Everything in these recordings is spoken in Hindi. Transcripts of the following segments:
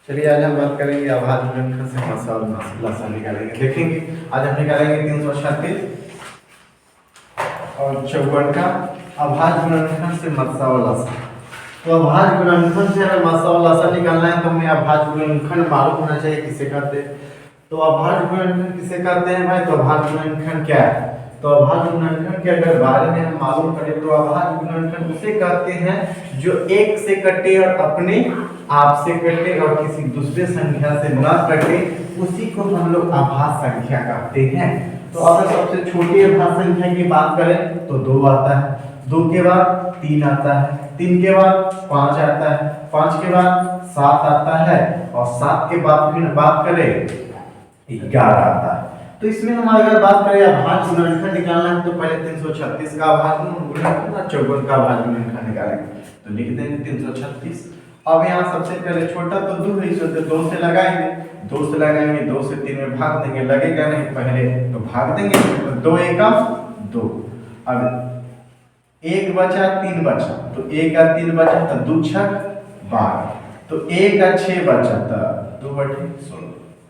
चलिए आज हम बात करेंगे आभाज गुणनखंड से मसा और लसा निकालेंगे। देखेंगे आज हम निकालेंगे 336 और 54 का आभाज गुणनखंड से मसा और लसा। तो आभाज गुणनखंड से अगर मसा और लसा निकालना है तो हमें आभाज गुणनखंड मालूम होना चाहिए किसे कहते हैं। तो आभाज गुणनखंड किसे कहते हैं भाई? तो आभाज गुणनखंड क्या है? तो आभाज गुणनखंड के अगर बारे में हम मालूम करें तो आभाज गुणनखंड उसे कहते हैं जो एक से कटे और अपने आप से कटे और किसी दूसरे संख्या से न कटे, उसी को हम लोग आभाज संख्या कहते हैं। तो अगर सबसे छोटी आभाज संख्या की बात करें तो 2 आता है, 2 के बाद 3 आता है, 3 के बाद 5 आता है, 5 के बाद 7 आता है और 7 के बाद फिर बात करें 11 आता है। तो इसमें हम अगर बात करें आभाज गुणनखंड निकालना है तो पहले 336 का आभाज गुणनखंड और 54 का आभाज गुणनखंड निकालेंगे। तो लिख देंगे 336। अब यहाँ सबसे पहले छोटा तो 2 है, इसे 2 से लगाएंगे, 2 से लगाएंगे, 2 से 3 में भाग देंगे, लगेगा नहीं पहले तो भाग देंगे, तो 2 एकम 2। अब 1 बचा 3 बचा, तो 1 का 3 बचा तो 2 छक 12, तो 1 का 6 बचा तो 2 बटे 16।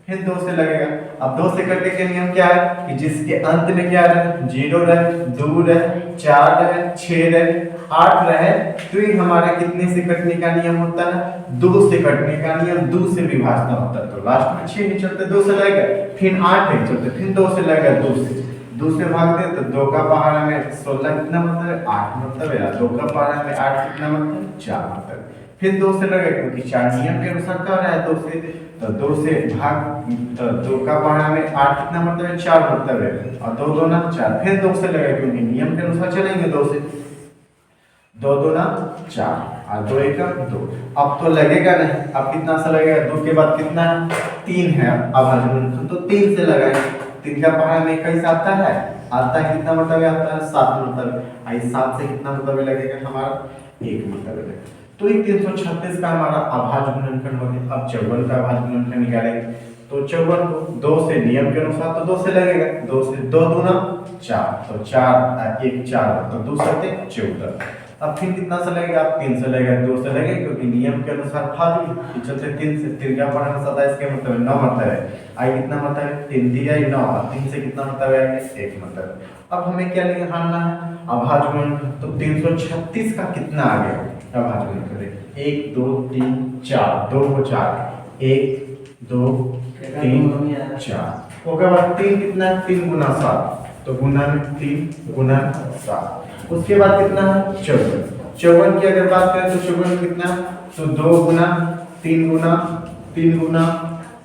फिर 2 से लगेगा। अब 2 से कटने के नियम क्या है कि जिसके अंत में क्या रहे? 0 रहे, 2 रहे, 4 रहे, 6 रहे, 8 रहे, तो ये हमारे कितने से कटने का नियम होता है? 2 से कटने का नियम, 2 से विभाजन होता है। तो लास्ट में 6 नहीं चलते, 2 से लगेगा, फिर 8 नहीं चलते, फिर 2 से लगेगा, 2 से भाग दे तो 2 का पहाड़ा में 16 कितना मतलब है? 8 मतलब है। 2 का पहाड़ा में 8 कितना मतलब है? 4 मतलब है। फिर 2 से लगेगा क्योंकि 4 नियम के अनुसार कर रहा है 2 से, तो 2 से भाग, तो 2 का पहाड़ा में 8 कितना मतलब है? 4 मतलब है, और 2 2 ना 4, फिर 2 से लगेगा क्योंकि नियम के अनुसार चलेंगे 2 से, 2 2 ना 4 और 2 1 2। अब तो लगेगा नहीं, अब कितना सा लगेगा? 2 के बाद कितना है? 3 है आभाज गुणनखंड, तो 3 से लगाएंगे। 3 का पहाड़ा में 21 आता है, आता है कितना मतलब आता है? 7 मतलब, आई 7 से कितना मतलब लगेगा हमारा? 1 मतलब लगेगा। तो ये 336 का हमारा आभाज गुणनखंड हो गया। अब 54 का आभाज गुणनखंड निकालेंगे। तो 54 को 2 से नियम के अनुसार तो 2 से लगेगा, 2 से 2 दूना 4, तो 4 1 4, तो 2 7 14। अब फिर कितना से लगेगा? 3 से लगेगा, 2 से लगेगा क्योंकि नियम के अनुसार फालतू कि चलते 3 से 3 का पढ़ा 27 के मतलब 9 मतलब है, आई कितना मतलब है? 3 दिया 9, 3 से कितना मतलब है? 1 मतलब। अब हमें क्या निकालना है? आभाज गुणनखंड। तो 336 का कितना आ गया आभाज गुणनखंड? 1 2 3 4, 2 को 4, 1 2 3 4, उसके बाद 3 कितना? 3 गुना 7, तो गुना में 3 गुना 7। उसके बाद कितना है? 54। 54 की अगर बात करें तो 54 कितना? तो 2 गुना 3 गुना 3 गुना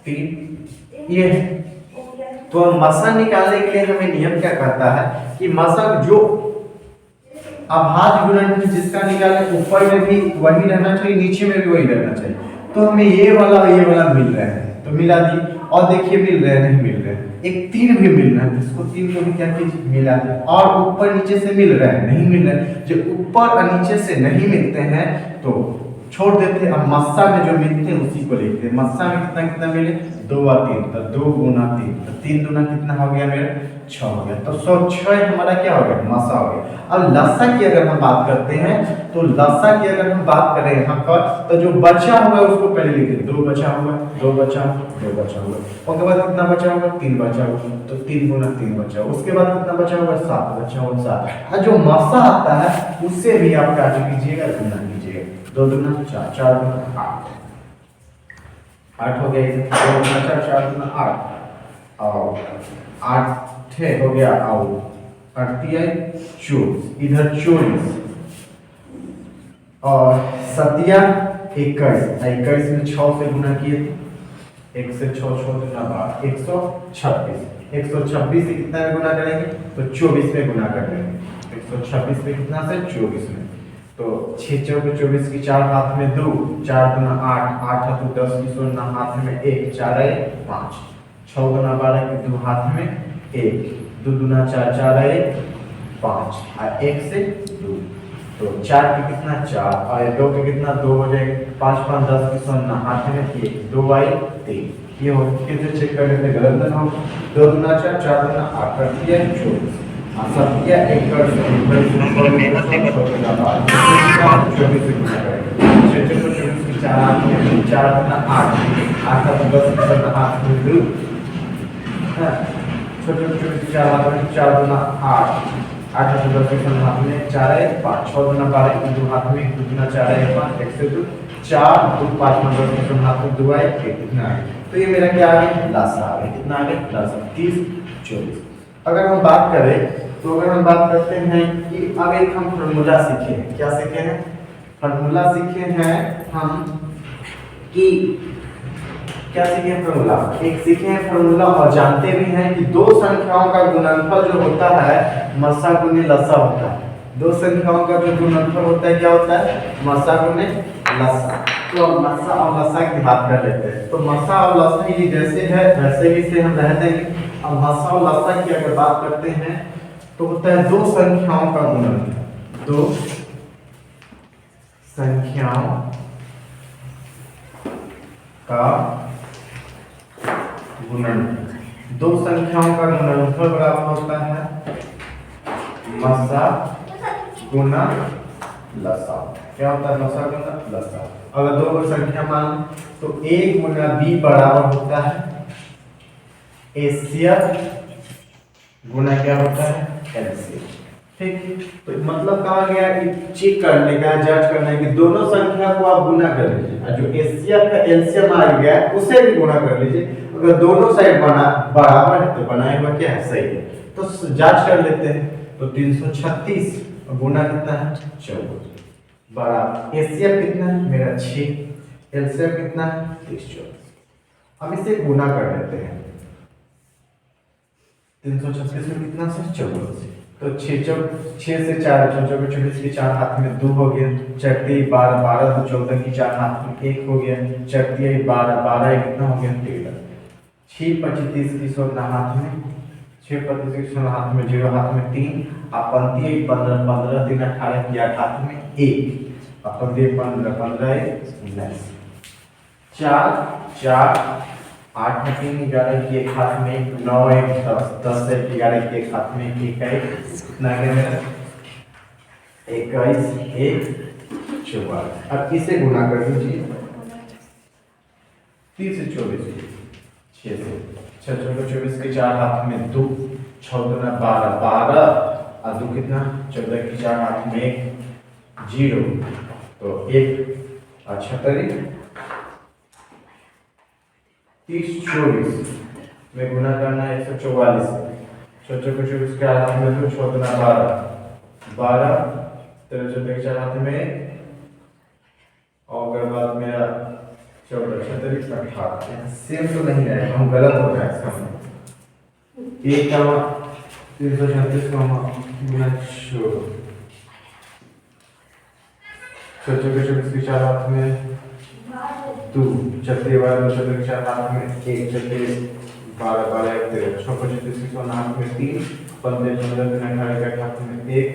3 ये है। तो मसा निकालने के लिए हमें नियम क्या कहता है कि मसा जो आभाज गुणनखंड जिसका निकाले ऊपर में भी वही रहना चाहिए, नीचे में भी वही रहना चाहिए। तो हमें ये वाला और ये वाला मिल रहे हैं तो मिला दी, और देखिए मिल रहे नहीं मिल रहे, एक 3 भी मिल रहा है, इसको 3 को भी क्या कीजिए मिला दे। और ऊपर नीचे से मिल रहे हैं नहीं मिल रहे, जो ऊपर और नीचे से नहीं मिलते हैं तो छोड़ देते। अब मस्सा में जो मिलते हैं उसी को लिखते हैं। मस्सा में कितना कितना मिले? 2 और 3, तो 2 गुना 3, तो 3 दूना कितना हो गया मेरा? 6 हो गया। तो 106 हमारा क्या हो गया? मस्सा हो गया। अब लसा की अगर हम बात करते हैं तो लसा की अगर हम बात करें यहाँ पर तो जो बचा हुआ है उसको पहले लिखते, 2 बचा हुआ, 2 बचा, 2 बचा हुआ, उसके बाद कितना बचा हुआ? 3 बचा हुआ, तो 3 गुना 3 बचा हुआ, उसके बाद कितना बचा हुआ? 7 बचा हुआ, 7। और जो मस्सा आता है उससे भी आप क्या कीजिएगा? गुना कीजिएगा, 2 दूना 4, 4 दूना 8, 8 हो गया, 2 दूना 4, 4 दूना 8, और 8 हो गया, और 8 24, इधर 24 और 7 21, 21 में 6 से गुना किए, 1 से 6 6 दूना 12, 126, 126 से कितना में गुना करेंगे? तो 24 में गुना कर लेंगे। 126 में कितना से? 24 में, तो 6 चौके 24 की 4 हाथ में 2, 4 दूना 8, 8 हाथ 10 की 16 हाथ में 1, 4 है 5, 6 दूना 12 की 2 हाथ में 1, 2 दूना 4, 4 है 5, और 1 से 2, तो 4 की कितना? 4, और 2 के कितना? 2 हो जाएगा, 5 5 10 की 16 हाथ में 1, 2 आई 3। ये हो फिर से चेक कर लेते, गलत ना हो। 2 दूना 4, 4 दूना 8, 24, सत्या 1 कर नंबर 24 से गुना करेंगे, 24 से गुना करेंगे, 24 4 हाथ में 4 गुना 8, 8 का 10 हाथ में 2, छोटे छोटे 4 हाथ में 4 गुना 8, 8 का 10 हाथ में 4 है 5, 6 गुना 12 2 हाथ में 2 गुना 4 है 5, 1 से 2 4, 2 5 में 10 हाथ में 2 है 1, कितना है? तो ये मेरा क्या आ गया? लासा आ गया। कितना आ गया? लासा 30 24। अगर हम बात करें तो अगर हम बात करते हैं कि अब एक हम फार्मूला सीखे हैं। क्या सीखे हैं? फार्मूला सीखे हैं हम कि क्या सीखे हैं? फार्मूला एक सीखे हैं फार्मूला, और जानते भी हैं कि दो संख्याओं का गुणनफल जो होता है मस्सा गुने लसा होता है। दो संख्याओं का जो गुणनफल होता है क्या होता है? मस्सा गुने लसा। तो अब मस्सा और लसा की बात कर लेते हैं। तो मस्सा और लसा ये जैसे है वैसे ही से हम रहते हैं। अब मस्सा और लसा की अगर बात करते हैं तो होता है दो संख्याओं का गुणनफल, दो संख्याओं का गुणनफल। दो संख्याओं का गुणनफल बराबर होता है मस्सा गुना लसा। क्या होता है? मस्सा गुना लसा। अगर दो संख्या मान तो a गुना b बराबर होता है एचसीएफ गुना क्या होता है? एलसीएम। ठीक, तो मतलब कहा गया कि चेक करने का, जज करने की दोनों संख्या को आप गुना कर लीजिए, और जो एचसीएफ का एलसीएम आ गया उसे भी गुना कर लीजिए। अगर दोनों साइड बना बराबर है तो बनाए हुआ क्या है? सही है। तो जांच कर लेते हैं। तो 336 और गुना कितना है? 14 बराबर एचसीएफ कितना है? मेरा 6, एलसीएम कितना है? 30 हम इसे गुना कर लेते हैं। 336 में कितना से? 14 से। तो 6 से 4 24 के 4 हाथ में 2 हो गया, चरती 12 12 तो 14 की 4 हाथ में 1 हो गया, चरती 12 12 कितना हो गया? 13। 6 25 30 की 16 हाथ में 6 25 की 16 हाथ में 0 हाथ में 3, अपंती 15 15 3 18 की 8 हाथ में 1, अपंती 15 15 19, 4 4 8 में 3 11 की 1 हाथ में 9 1 10 10 से 11 की 1 हाथ में 21 कितना गया मेरा? 21 1 44। अब इसे गुना कर दीजिए 30 से 24 6 से 6 24 के 4 हाथ में 2, 6 दुना 12 12 और 2 कितना? 14 की 4 हाथ में 1 0 तो 1 और 36 30 24 में गुना करना है 144 से। 24 के हाथ में 2, 6 दुना 12 12 13 14 के 4 हाथ में और अगर बाद मेरा 14 36 18 सेम तो नहीं रहेगा, हम गलत हो गया इसका मतलब 1 का 336 का गुना 24 के 4 हाथ में 2 चलते 12 चलते के 4 हाथ में 1 चलते 12 12 13 6 25 की 16 हाथ में 3 15 15 3 18 के हाथ में 1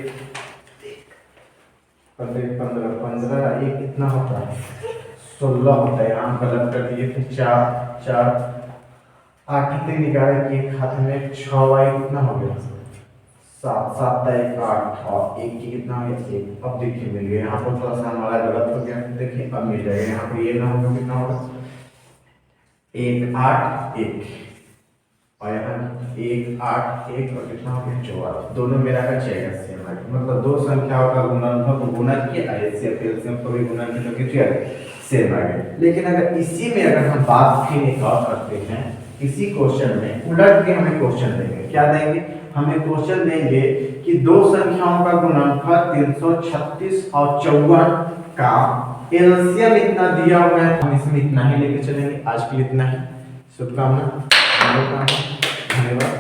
15 15 15 1 कितना होता है? 16 होता है। यहाँ गलत कर दिए थे 4 4 8 3 11 की 1 हाथ में 6 वाई कितना हो गया? 7 7 1 8 और 1 की कितना हो गया? 1। अब देखिए मिल गया। यहाँ पर थोड़ा सा हमारा गलत हो गया, देखिए अब मिल जाएगा। यहाँ पर ये ना होगा कितना होगा? 1 8 1 और यहाँ 1 8 1 और कितना हो गया? 44। दोनों मेरा का जाएगा सेम है, मतलब दो संख्याओं का गुणनफल को गुना किया एचसीएफ एलसीएम को भी गुना किया तो कितना सेम आ गया। लेकिन अगर इसी में अगर हम बात फिर एक और करते हैं, इसी क्वेश्चन में उलट के हमें क्वेश्चन देंगे। क्या देंगे? हमें क्वेश्चन देंगे कि दो संख्याओं का गुणनफल 336 और 54 का एलसीएम इतना दिया हुआ है। हम इसमें इतना ही लेके चलेंगे। आज के लिए इतना ही। शुभकामना, धन्यवाद।